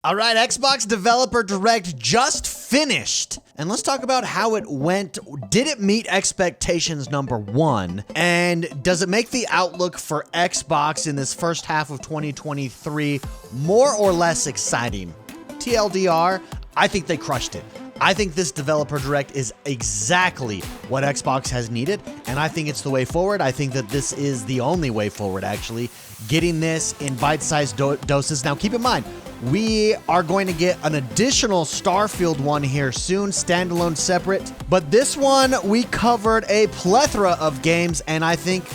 All right, Xbox Developer Direct just finished. And let's talk about how it went. Did it meet expectations, number one? And does it make the outlook for Xbox in this first half of 2023 more or less exciting? TLDR, I think they crushed it. I think this Developer Direct is exactly what Xbox has needed, and I think it's the way forward. I think that this is the only way forward, actually. Getting this in bite-sized doses. Now, keep in mind, we are going to get an additional Starfield one here soon, standalone, separate. But this one, we covered a plethora of games, and I think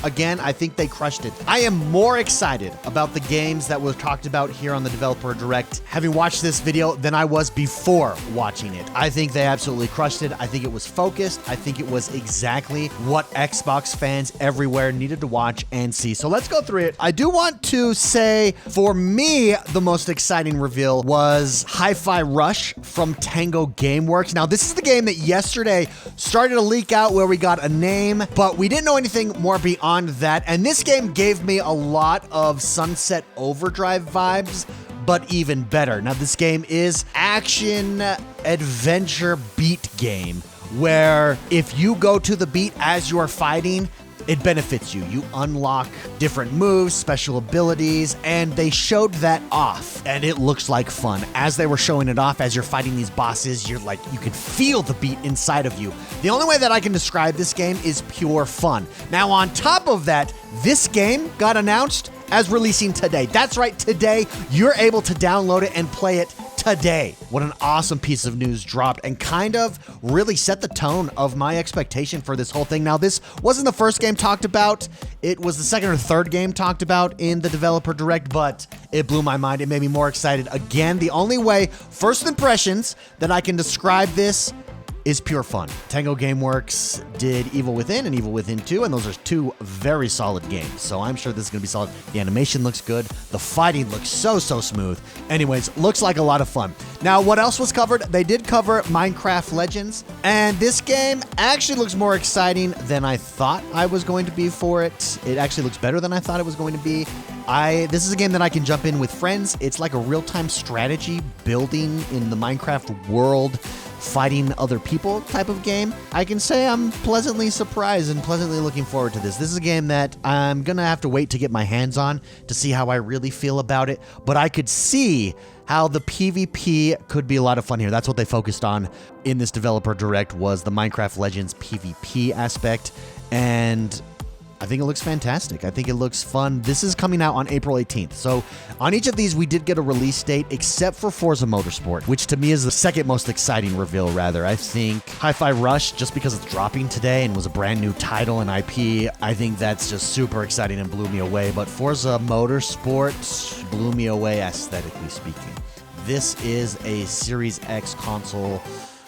they crushed it. I am more excited about the games that were talked about here on the Developer Direct, having watched this video, than I was before watching it. I think they absolutely crushed it. I think it was focused. I think it was exactly what Xbox fans everywhere needed to watch and see. So let's go through it. I do want to say, for me, the most exciting reveal was Hi-Fi Rush from Tango Gameworks. Now, this is the game that yesterday started to leak out where we got a name, but we didn't know anything more beyond that. And this game gave me a lot of Sunset Overdrive vibes, but even better. Now, this game is action adventure beat game, where if you go to the beat as you are fighting, it benefits you. You unlock different moves, special abilities, and they showed that off, and it looks like fun. As they were showing it off, as you're fighting these bosses, you can feel the beat inside of you. The only way that I can describe this game is pure fun. Now, on top of that, this game got announced as releasing today. That's right, today. You're able to download it and play it today. What an awesome piece of news dropped, and kind of really set the tone of my expectation for this whole thing. Now, this wasn't the first game talked about. It was the second or third game talked about in the Developer Direct, but it blew my mind. It made me more excited. Again, the only way, first impressions, that I can describe this is pure fun. Tango Gameworks did Evil Within and Evil Within 2, and those are two very solid games, so I'm sure this is going to be solid. The animation looks good. The fighting looks so smooth. Anyways, looks like a lot of fun. Now, what else was covered? They did cover Minecraft Legends, and this game actually looks more exciting than I thought I was going to be for it. It actually looks better than I thought it was going to be. This is a game that I can jump in with friends. It's like a real-time strategy building in the Minecraft world, fighting other people type of game. I can say I'm pleasantly surprised and pleasantly looking forward to this. This is a game that I'm gonna have to wait to get my hands on to see how I really feel about it, but I could see how the PvP could be a lot of fun here. That's what they focused on in this Developer Direct, was the Minecraft Legends PvP aspect, and I think it looks fantastic. I think it looks fun. This is coming out on April 18th. So on each of these, we did get a release date, except for Forza Motorsport, which to me is the second most exciting reveal, rather. I think Hi-Fi Rush, just because it's dropping today and was a brand new title and IP, I think that's just super exciting and blew me away. But Forza Motorsport blew me away aesthetically speaking. This is a Series X console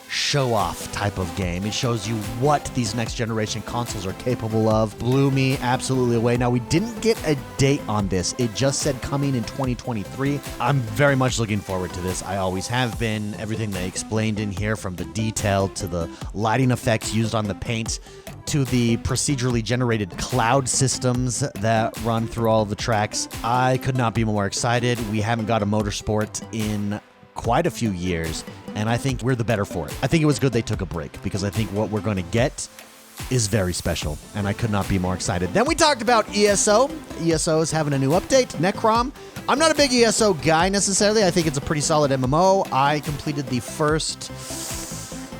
show-off type of game. It shows you what these next generation consoles are capable of. Blew me absolutely away. Now, we didn't get a date on this. It just said coming in 2023. I'm very much looking forward to this. I always have been. Everything they explained in here, from the detail to the lighting effects used on the paint to the procedurally generated cloud systems that run through all of the tracks, I could not be more excited. We haven't got a motorsport in quite a few years, and I think we're the better for it. I think it was good they took a break, because I think what we're going to get is very special, and I could not be more excited. Then we talked about ESO. ESO is having a new update, Necrom. I'm not a big ESO guy necessarily. I think it's a pretty solid MMO. I completed the first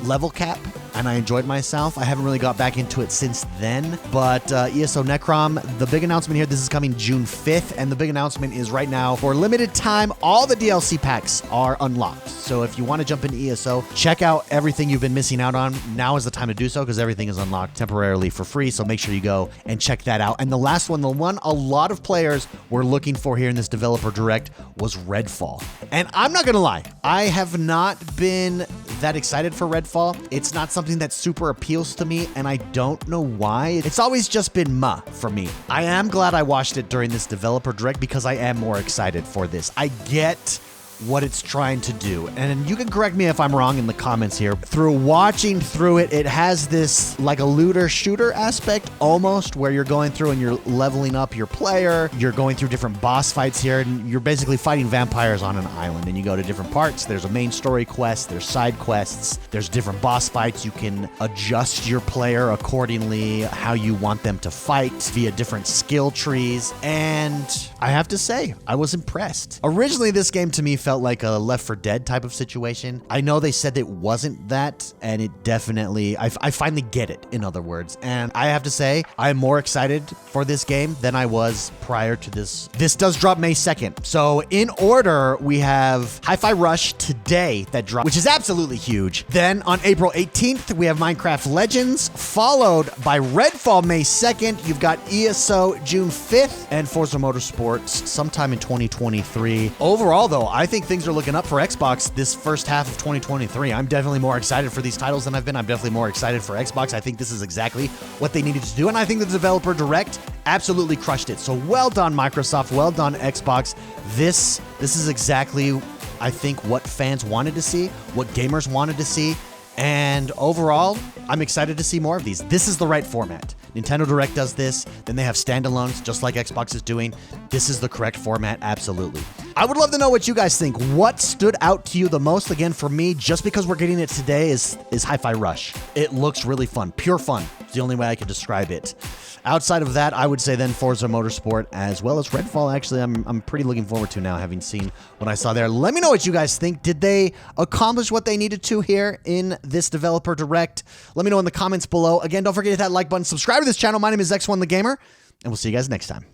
level cap, and I enjoyed myself. I haven't really got back into it since then, but ESO Necrom, the big announcement here, this is coming June 5th, and the big announcement is right now, for limited time, all the DLC packs are unlocked. So if you want to jump into ESO, check out everything you've been missing out on. Now is the time to do so, because everything is unlocked temporarily for free, so make sure you go and check that out. And the last one, the one a lot of players were looking for here in this Developer Direct, was Redfall. And I'm not gonna lie, I have not been that excited for Redfall. It's not something that super appeals to me, and I don't know why. It's always just been meh for me. I am glad I watched it during this Developer Direct, because I am more excited for this. I get what it's trying to do. And you can correct me if I'm wrong in the comments here. Through watching through it, it has this like a looter shooter aspect almost, where you're going through and you're leveling up your player. You're going through different boss fights here, and you're basically fighting vampires on an island, and you go to different parts. There's a main story quest, there's side quests, there's different boss fights. You can adjust your player accordingly, how you want them to fight via different skill trees. And I have to say, I was impressed. Originally, this game to me felt like a Left 4 Dead type of situation. I know they said it wasn't that, and it definitely, I finally get it, in other words. And I have to say, I'm more excited for this game than I was prior to this. This does drop May 2nd. So in order, we have Hi-Fi Rush today that dropped, which is absolutely huge. Then on April 18th, we have Minecraft Legends, followed by Redfall May 2nd. You've got ESO June 5th, and Forza Motorsports sometime in 2023. Overall, though, I think things are looking up for Xbox this first half of 2023. I'm definitely more excited for these titles than I've been. I'm definitely more excited for Xbox. I think this is exactly what they needed to do, and I think the Developer Direct absolutely crushed it. So well done, Microsoft. Well done, Xbox. This is exactly, I think, what fans wanted to see, what gamers wanted to see. And overall, I'm excited to see more of these. This is the right format. Nintendo Direct does this, then they have standalones, just like Xbox is doing. This is the correct format, absolutely. I would love to know what you guys think. What stood out to you the most? Again, for me, just because we're getting it today is Hi-Fi Rush. It looks really fun, pure fun. It's the only way I can describe it. Outside of that, I would say then Forza Motorsport as well as Redfall. Actually, I'm pretty looking forward to now, having seen what I saw there. Let me know what you guys think. Did they accomplish what they needed to here in this Developer Direct? Let me know in the comments below. Again, don't forget to hit that like button, subscribe to this channel. My name is X1 the Gamer, and we'll see you guys next time.